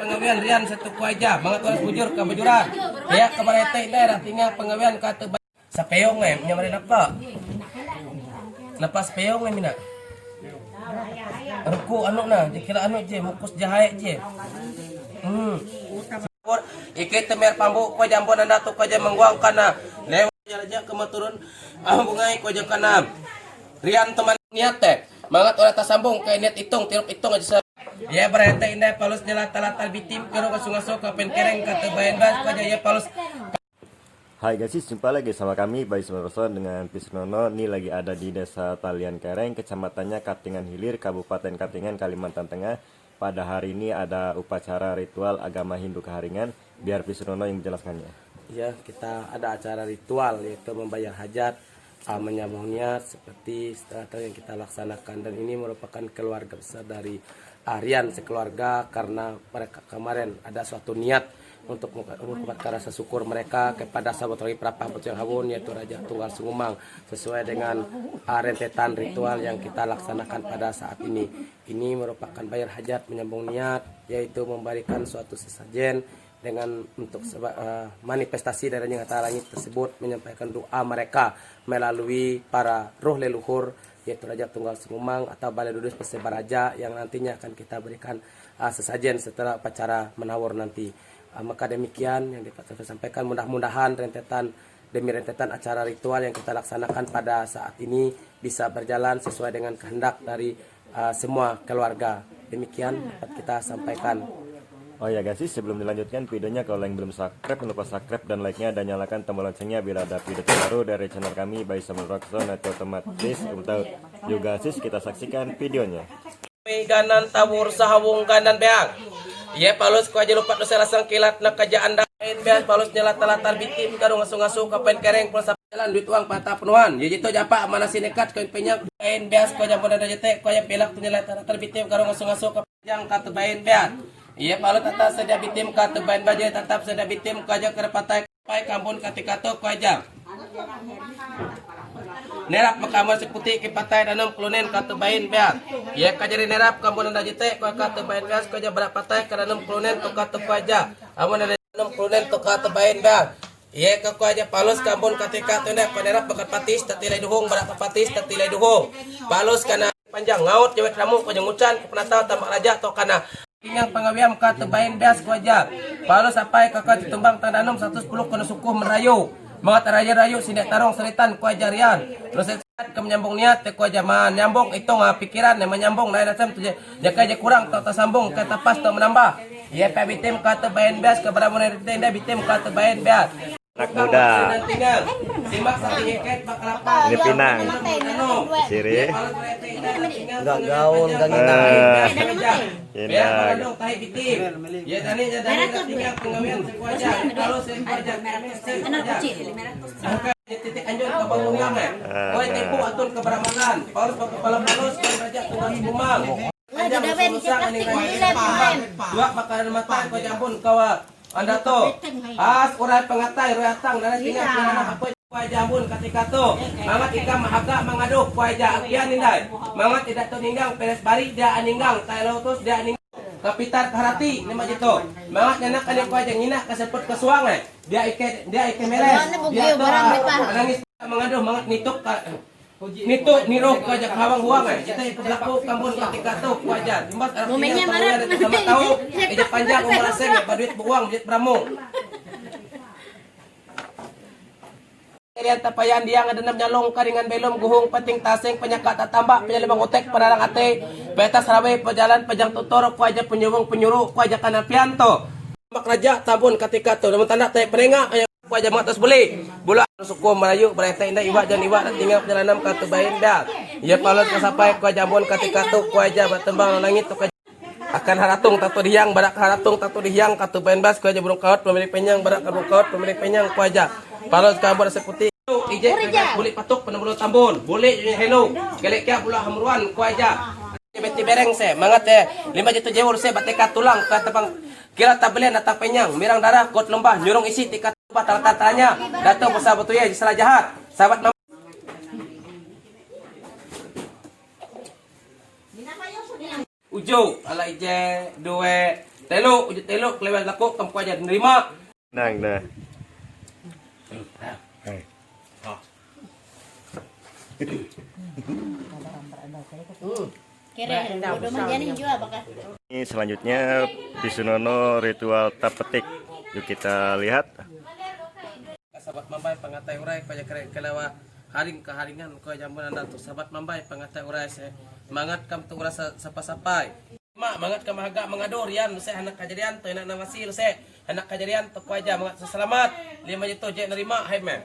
pengawian rian satu kuaja banget orang bujur ke bujuran ya kepada daerah tinggal pengawian kata sa peong nyamari apa lepas peong mina ruku anu na dikira anu je mukus jahe je ikit temer pambu ko jambon anda tu ko jam mangguang kana lewat aja kematurun bungai ko jam kana rian teman niat teh mangat orang tasambung kayak niat hitung aja ya berarti indah palus nyala-tala bitim karo kasungaso ka penkereng kata bayan bas ko ya palus. Hai guys, jumpa lagi sama kami Bayi Sumarson dengan Pisnono. Ini lagi ada di Desa Talian Kereng, kecamatannya Katingan Hilir, Kabupaten Katingan, Kalimantan Tengah. Pada hari ini ada upacara ritual agama Hindu Keharingan. Biar Pisnono yang menjelaskannya. Ya, kita ada acara ritual yaitu membayar hajat, menyambung niat seperti setengah tahun yang kita laksanakan, dan ini merupakan keluarga besar dari Rian sekeluarga karena mereka kemarin ada suatu niat untuk mengucapkan rasa syukur mereka kepada sahabat lagi Prapah Boceng Hawun yaitu Raja Tunggal Sungumang sesuai dengan rentetan ritual yang kita laksanakan pada saat ini. Ini merupakan bayar hajat menyambung niat yaitu memberikan suatu sesajen dengan untuk manifestasi dari yang kata langit tersebut, menyampaikan doa mereka melalui para roh leluhur yaitu Raja Tunggal Sungumang atau Balai Dudus Persebaraja yang nantinya akan kita berikan sesajen setelah upacara menawur nanti. Maka demikian yang dapat saya sampaikan, mudah-mudahan rentetan demi rentetan acara ritual yang kita laksanakan pada saat ini bisa berjalan sesuai dengan kehendak dari semua keluarga. Demikian dapat kita sampaikan. Oh ya guys, sebelum dilanjutkan videonya, kalau yang belum subscribe, lupa subscribe dan like-nya dan nyalakan tombol loncengnya bila ada video terbaru dari channel kami Bayi Sumarson atau otomatis untuk juga kita saksikan videonya. Ganan tabur sahawung ganan beang. Iya palus ko aja lupa dosa lasang kilat na kajaan dain beas palus nyala talatar bitim karo ngaso-ngaso ka penkereng pulsa jalan duit uang patah penuhan. Ya jitu japa mana sinekat ko penyak dain beas ko aja boda jete ko aja pelak nyala talatar bitim karo ngaso-ngaso ka penjang ka tebain beas. Iya palus tata sedia bitim ka tebain baje tetap sedia bitim ko aja kerepatai pai kampun katikato ko aja. Nerap makamar seputi kipatai danam klunen katubain beat. Ya kajari nerap kampun anda jete ko katubain beat ko aja berapa tai danam klunen to katu aja. Amun ada danam klunen to katubain beat. Ya ko aja palus kampun katika tu nek nerap bakat patis tatilai duhung berapa patis tatilai duhung. Palus kana panjang ngaut jewet ramu ko jengucan penatau tambak raja to kana Kinyang pangawiam katubain beas ko aja. Palus sampai kakak ditumbang tandanum 110 kono sukuh merayu. Mga rayo-rayo sinek tarong seritan ku ajarian. Terus ke menyambung niat ku aja nyambung itu pikiran yang menyambung lain macam tu je. Jaka je kurang tak tersambung kata pas tak menambah. Ya pa bitim kata bayan beas ke baramun tenda bitim kata bayan beas. Anak muda. Simak satu iket bakalapa. Ini Pinang. Siri. Enggak gaun kan Ya, kalau tahi bitim. Ya tani tinggal pengawian sekuaja. Kalau sekuaja titik anjur ke bangunan oh tempo atun ke baramangan. Paulus ke kepala Paulus ke Raja Tunggal Sungumang. Dua bakalan mata ko jambon kawa. Anda to as urai pengatai royatang dan tinggal apa kuai jambun ketika to mangat ika mahaga mangaduk kuai ja apian indai mangat tidak to ninggang peres bari dia aninggang tailotus dia aning kapitar karati nema jito mangat nyanak ani kuai ja ngina kasepet kesuang dia ike meles dia to nangis mangaduh mangat nituk nito niro ko aja hawang huang kita ikut laku kampun ketika tuh wajar dimas artinya ada sama tahu ejak panjang umur aseng duit buang duit pramu kalian tapayan dia ngadenam nyalong karingan belum guhung pating taseng penyaka tatambak penyalimang utek penarang ate betas rawe pejalan pejang tutor ku aja penyuruh ku aja kanapianto mak raja tabun ketika tuh namun tanda teh penengah ku aja matas beli bola suku Melayu berita indah iwak dan iwak tinggal perjalanan ke tubain dah ya palus kasapai ku jambon ketika tu ku aja bertembang langit tu akan haratung tatu dihiang barak haratung tatu dihiang ka tubain bas ku aja burung kaut pemilik penyang barak burung kaut pemilik penyang ku aja palus kabur seputi ije boleh patuk penembulu tambun boleh hello gelek kia pula hamruan ku aja beti bereng se mangat 5 juta jewur se bateka tulang ka tepang kira tabelen datang penyang mirang darah kot lembah nyurung isi tikat tata-tatanya datang besar betul ya salah jahat sahabat ujo ala ije dua telo, ujuk telo, kelewat laku, kamu aja nerima. Nang dah. Kira udah manjanin juga bakal. Ini selanjutnya Pisunono ritual tap petik. Yuk kita lihat. Sahabat mambai pangatai urai pajak kelewa haring keharingan ko jamun anda tu sahabat mambai pangatai urai se mangat kam tu rasa sapa-sapai. Mak mangat kam haga mengadur yan se anak kejadian tu anak namasil se anak kejadian tu ko aja mangat selamat 5 juta je nerima hai mem.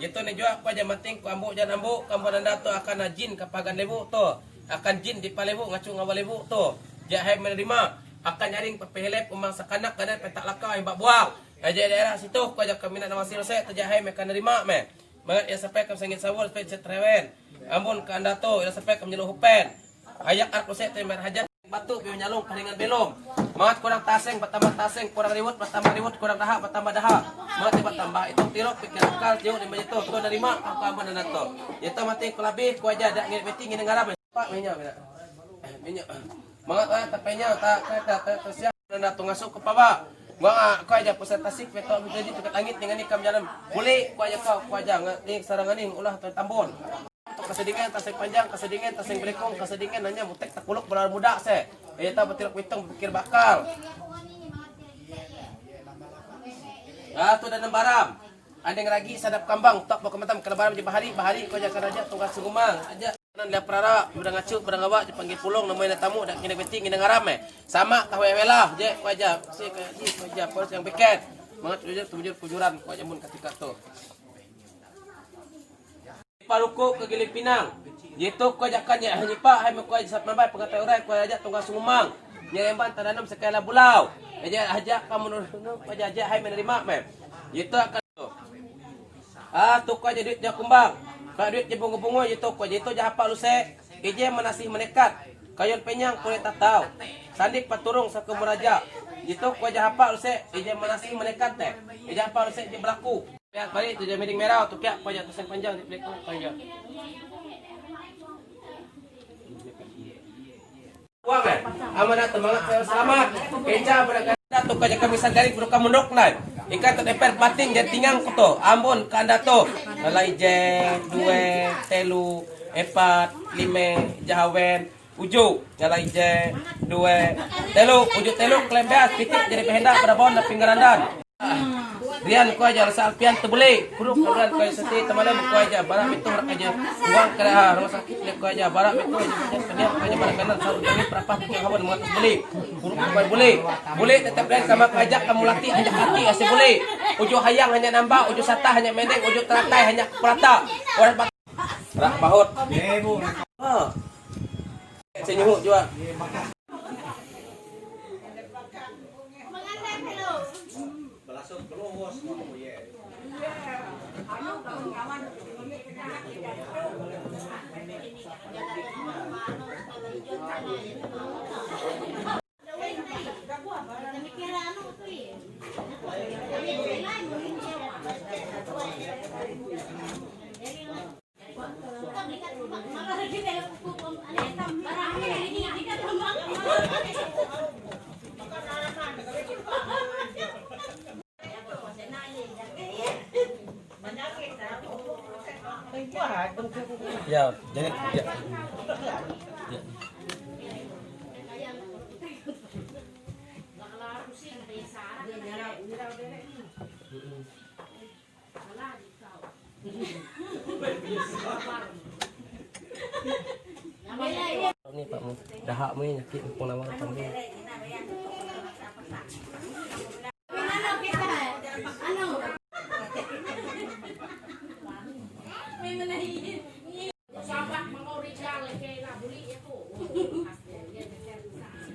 Gitu ni jua ko aja mating ko ambu jan ambu kam anda tu akan jin kapagan lebu tu akan jin di palebu ngacu ngawal lebu tu ja hai menerima akan nyaring pepelep umang sakanak dan petak laka yang bak buang aja daerah situ ko aja kami nak namasil se tu ja hai me kan nerima me. Mangat ya sampai kam sengit sawul sampai setrewen amun ka anda tu ya sampai kam nyeluh hupen ayak ar kose temer hajat batu piu nyalung karingan belum mangat kurang taseng bertambah taseng kurang riwut bertambah riwut kurang dahak bertambah dahak mangat bertambah itu tirok pikir akal jauh di begitu tu nerima kam anda tu itu mati ku labih ku aja dak ngit meeting ngin ngarap pak minyak minyak mangat tapenya tak kata tersiap anda tu ngasuk ke paba gua ko aja presentasi petok jadi dekat langit dengan ikam jalan boleh ku aja kau ku aja ni sarangan ni ulah tu tambon kesedingan taseng panjang kesedingan taseng belekong kesedingan hanya mutek takuluk belar muda se eta betirok witung pikir bakal tu dan baram ada yang lagi sadap kambang tak bawa kemetam kena baram di bahari ko aja karaja tunggal sungumang aja nan dia prara udah ngacu udah ngawak dipanggil pulung namanya tamu dak kena beti ngina ngarame sama tahu welah je ko aja si ko aja pos yang beket mangat tujur kujuran ko aja mun ketika tu paluku ke Giling Pinang gitu ko aja kan ya hanya pak hai ko aja sat mambai pengatai urai ko aja tunggal sungumang nyeremban tananam sekala bulau aja kamu nu aja hai menerima mem gitu akan tu tu ko aja duit dia kumbang kalau duit je bungo-bungo itu ko itu je hafal lu se ije manasih menekat kayon penyang kulit tatau sandik paturung sakumuraja itu ko aja hafal lu se ije manasih menekat teh ije hafal lu se je berlaku ya balik tu je meding merah tu pia ko aja taseng panjang di plek panjang wah kan amanat semangat selamat keja berada tu ko aja kami sadari kudu kamu ndok lai ikan terdeper bating dan tingang kuto ambon kanda to lalai je 2 telu 4 5 jahawen uju lalai je 2 telu uju telu klembeas pitik jadi pehendak pada bawah pinggarandan rian ko aja rasa alpian tebeli kuruk keluar ko seti temalam ko aja barak itu rak aja buang ke rumah sakit le ko aja barak itu aja penyak ko aja barak kanan sarung ini berapa pikir kawan mengatas beli kuruk ko boleh tetap lain sama ko aja kamu latih hanya kaki asih boleh uju hayang hanya nambah uju sata hanya mendeng uju teratai hanya pelata orang rak bahut senyuh juga ya jadi ya. Ini Pak Mu, dahak mu nyakit pun nama panggil.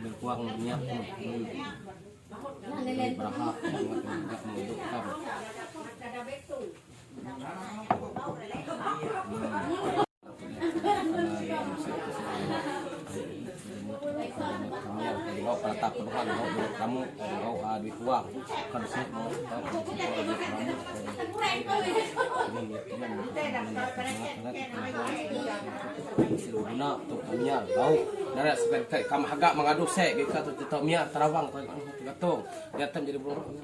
Berkuang minyak berahak enggak menghidupkan kamu duit uang kan saya mau tahu guna untuk kami tahu dari seperti kamu agak mengadu saya gitu atau tetap mia terawang gatung gatung jadi burung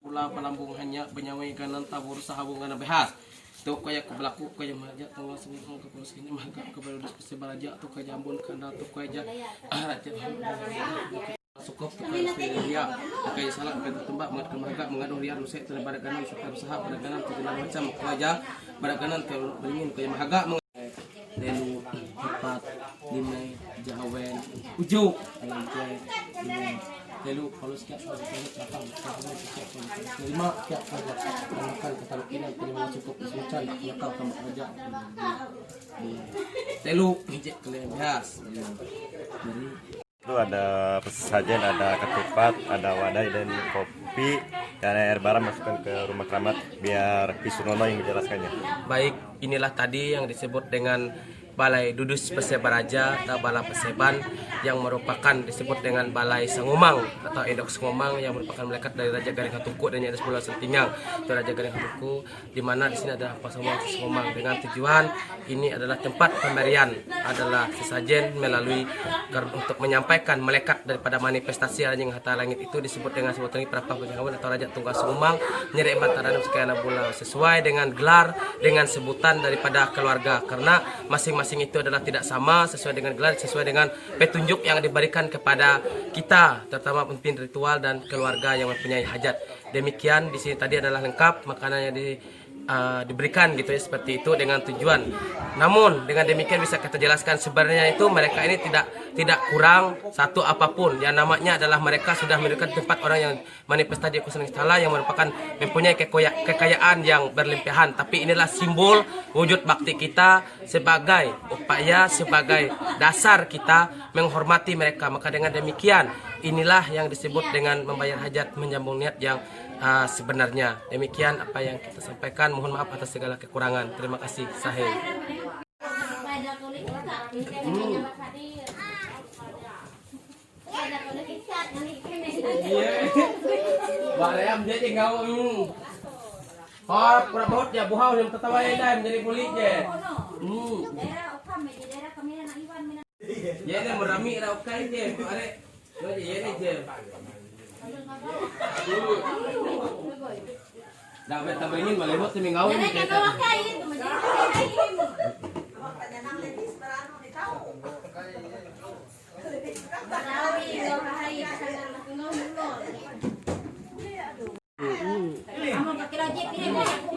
pula pelambung hanya penyawai kanan tabur sahabung kanan behas tu kaya kebelaku kaya meraja tanggal sembilan ke pulau sini maka kebaru diskusi baraja tu kaya ambon kana tu kaya raja cukup tu kaya dia kaya salah kaya tembak mengat kemaga mengadu rian usai terlebar kanan supaya usaha pada kanan tidak macam kaya pada kanan kaya beringin kaya mahaga Lelu, 4, 5, Jawen, Ujuk, Lelu, kalau sekian terima tiap makan ketalukinan terima cukup kesulitan nakal kamu kerja Lelu, hijik kalian bias dari Itu ada sajian, ada ketupat, ada wadai dan kopi dan air bara masukkan ke rumah keramat biar Pisunono yang menjelaskannya. baik inilah tadi yang disebut dengan Balai Dudus Persebaraja atau Bala Perseban yang merupakan disebut dengan Balai Sangomang atau Endok Sangomang yang merupakan melekat dari Raja Garing Hatuku dan yang ada 10 Sentingang itu Raja Garing Hatuku di mana di sini adalah Sangomang dengan tujuan ini adalah tempat pemberian adalah sesajen melalui untuk menyampaikan melekat daripada manifestasi Raja Hatta Langit itu disebut dengan sebutan Prapah Benjangawan atau Raja Tunggal Sangomang Nyeri Bantaran sekian bulan sesuai dengan gelar dengan sebutan daripada keluarga karena masing-masing itu adalah tidak sama sesuai dengan gelar sesuai dengan petunjuk yang diberikan kepada kita terutama pemimpin ritual dan keluarga yang mempunyai hajat. Demikian di sini tadi adalah lengkap makanannya diberikan gitu ya seperti itu dengan tujuan. Namun dengan demikian bisa kita jelaskan sebenarnya itu mereka ini tidak kurang satu apapun. Yang namanya adalah mereka sudah memberikan tempat orang yang manifestasi di Kusunan Istala yang merupakan mempunyai kekayaan yang berlimpahan. Tapi inilah simbol wujud bakti kita sebagai upaya sebagai dasar kita menghormati mereka. Maka dengan demikian inilah yang disebut dengan membayar hajat menyambung niat yang sebenarnya. Demikian apa yang kita sampaikan. Mohon maaf atas segala kekurangan. Terima kasih. Sahih. Barayam jadi ngau. Oh, pura bot ya buhau yang tertawa ya menjadi kulit je. Ya ni merami dah okai je. Are. Ya ni je. Dah betul beringin boleh buat seminggu ini.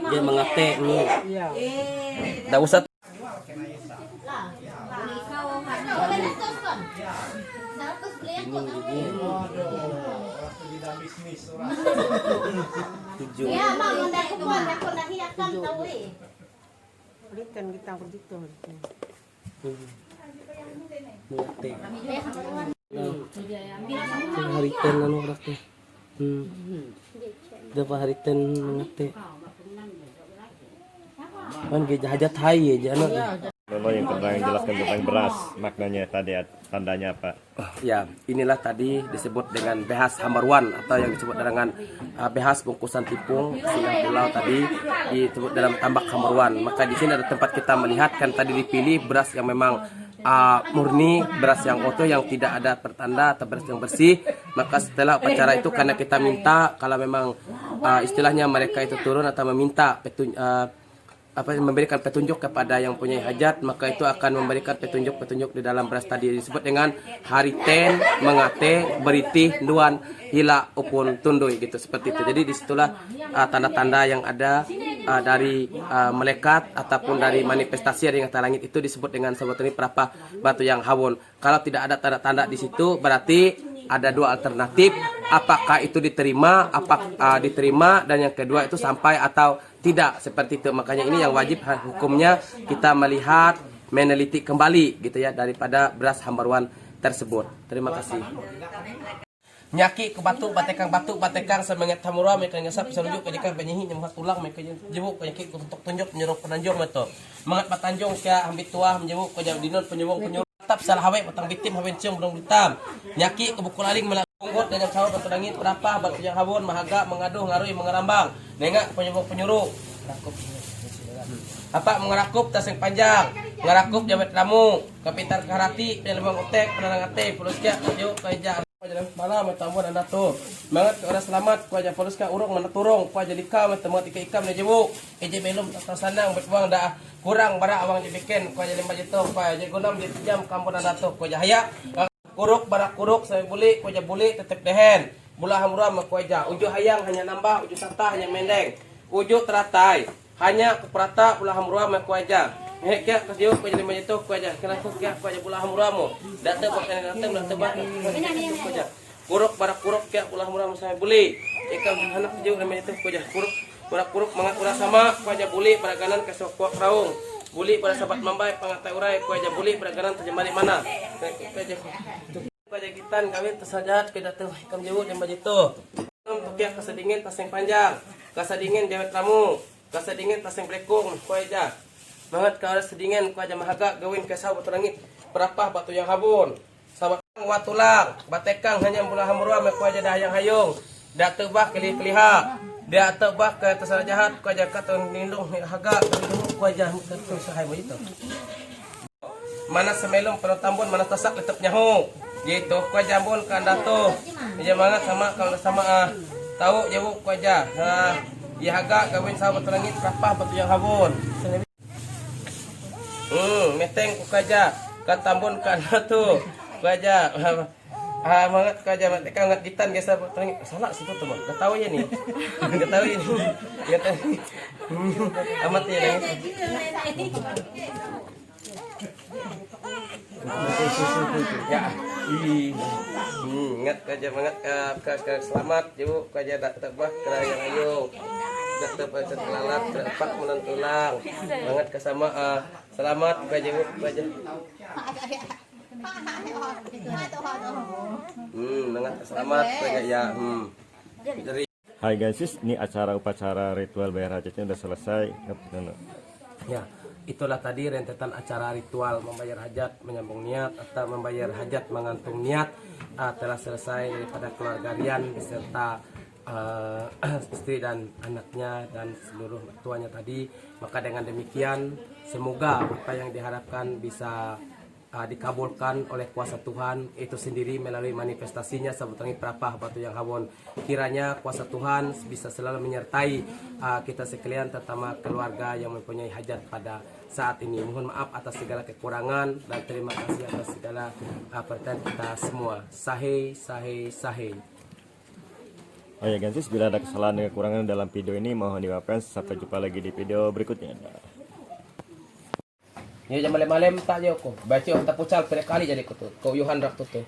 Dia mengate ni. Tak usah. Tujuh. Ya, Bang, ndak kuat aku nak hiakan tahu eh. Berikan kita begitu. Mengate. Hari ten anu rakte. Dapat hari ten mengate. Kan ge hajat hai je anak. Nono yang tentang jelaskan tentang beras maknanya tadi tandanya apa? Ya, inilah tadi disebut dengan behas Hamarwan atau yang disebut dengan behas bungkusan tipung siang pulau tadi disebut dalam tambak Hamarwan. Maka di sini ada tempat kita melihat kan tadi dipilih beras yang memang murni, beras yang utuh yang tidak ada pertanda atau beras yang bersih. Maka setelah upacara itu karena kita minta kalau memang istilahnya mereka itu turun atau meminta memberikan petunjuk kepada yang punya hajat, maka itu akan memberikan petunjuk-petunjuk di dalam beras tadi disebut dengan hariten, mengate, beritih, duan, hila, upun, tundui gitu seperti itu. Jadi disitulah tanda-tanda yang ada dari melekat ataupun dari manifestasi yang atas langit itu disebut dengan sebutan Prapah batu yang hawon. Kalau tidak ada tanda-tanda di situ berarti ada dua alternatif, apakah itu diterima, diterima dan yang kedua itu sampai atau tidak seperti itu. Makanya ini yang wajib hukumnya kita melihat, meneliti kembali gitu ya daripada beras Hamarwan tersebut. Terima kasih. nyaki ke batuk batekang semangat hamura mereka ngasap serujuk ke jika penyihi nyemah tulang mereka jebuk ke nyaki untuk tunjuk penyuruh penanjung meto mangat patanjung kaya ambit tua menjebuk ke jauh dinun penyuruh tetap salah hawe patang bitim hawen cium belum hitam nyaki ke bukul aling melanggut dan yang sahur batu langit berapa batu yang habun mahaga mengaduh ngarui mengerambang nengak penyuruh apa mengerakup tas yang panjang ngerakup jabet ramu kapitan karati penyelembang utek penanang ate puluskia yuk kaja malam tambun anda tuh banget orang selamat ku aja puluskia urung mana turung ku aja lika temat ika ikam na jebu eje belum tak sanang berbuang dah kurang bara awang dibikin ku aja lima jitu ku aja gunam di jam kampung anda tuh ku aja haya kuruk barak kuruk saya buli ku aja buli tetep dehen bulah hamuram ku aja uju hayang hanya nambah uju sata hanya mendeng uju teratai hanya keprata ulah hamura mak aja kya kasih ku jadi itu ku aja kena ku kya ku aja ulah hamuramu data pakai data ulah tebak ku aja kuruk barak kuruk kya ulah hamura saya beli ikan anak jauh namanya itu ku aja kuruk barak kuruk mangat ulah sama ku aja buli pada kanan ke sokok raung buli pada sahabat mambai pangatai urai ku aja buli pada kanan terjemari mana ku aja kita kawin tersajat ke data ikan jauh yang itu pakai kasedingin tas yang panjang kasedingin dewet ramu kasedingin tas yang belekung ku aja banget kalau sedingin ku aja mahaga gawin ke sawah batu langit berapa batu yang habun sahabat watulang batekang hanya bulah hamurwa ku aja dah yang hayung dak tebah kelih-keliha dak tebah ke terserah jahat ku aja katon lindung haga ku aja terus sahay begitu mana semelum penuh tambun mana tasak letep nyahu gitu ku aja ambon kan datu aja banget sama kalau sama tahu jauh ku aja ya haga gawin sahabat langit berapa batu yang habun meteng ku kaja katambun kan tu ku aja mangat ku aja mereka ngat gitan biasa batu langit salah situ tuh bang enggak tahu ya nih enggak tahu ini enggak tahu amat ya ya ingat kaja banget ke selamat jauh kaja dak tebah kerayang ayo dak tebah lalat terepak menentulang banget ke sama selamat kaja kaja banget ke selamat kaja ya dari Hai guys, ini acara upacara ritual bayar hajatnya udah selesai. ya itulah tadi rentetan acara ritual membayar hajat menyambung niat atau membayar hajat mengantung niat telah selesai daripada keluarga Rian beserta istri dan anaknya dan seluruh tuanya tadi. Maka dengan demikian semoga apa yang diharapkan bisa dikabulkan oleh kuasa Tuhan itu sendiri melalui manifestasinya sebutangi perapah batu yang hawon. Kiranya kuasa Tuhan bisa selalu menyertai kita sekalian terutama keluarga yang mempunyai hajat pada saat ini. Mohon maaf atas segala kekurangan dan terima kasih atas segala perhatian kita semua. Sahih, sahih, sahih. Oh ya guys, bila ada kesalahan dan kekurangan dalam video ini mohon dimaafkan. Sampai jumpa lagi di video berikutnya. Ini jam malam-malam tak je aku. Baca tak pucal pada kali jadi aku tu. Kau Yohan rak tu tu.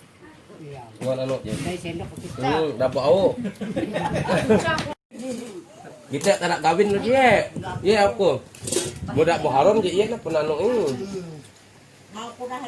Iya. Tuan anu je. Saya sendok kita. Dah bau. Kita tak nak kawin lagi ya aku. Budak Muharram je iya lah pun anu ini. Mau pun dah